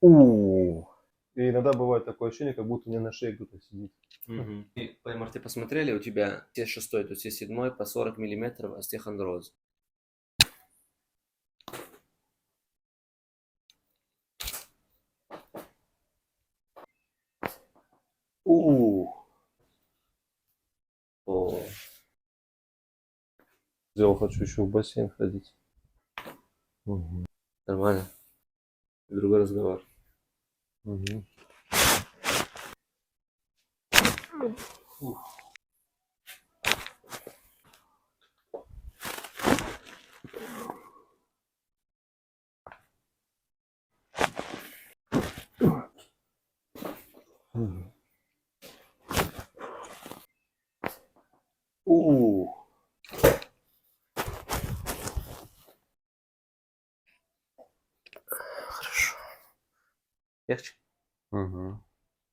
У. И иногда бывает такое ощущение, как будто у меня на шее кто-то сидит. И, Марты, посмотрели, у тебя все 6, то есть все 7 по 40 миллиметров остеохондроз. У. О, Я хочу еще в бассейн ходить. Угу. нормально. Другой разговор. Угу. У. Хорошо. Легче? Угу.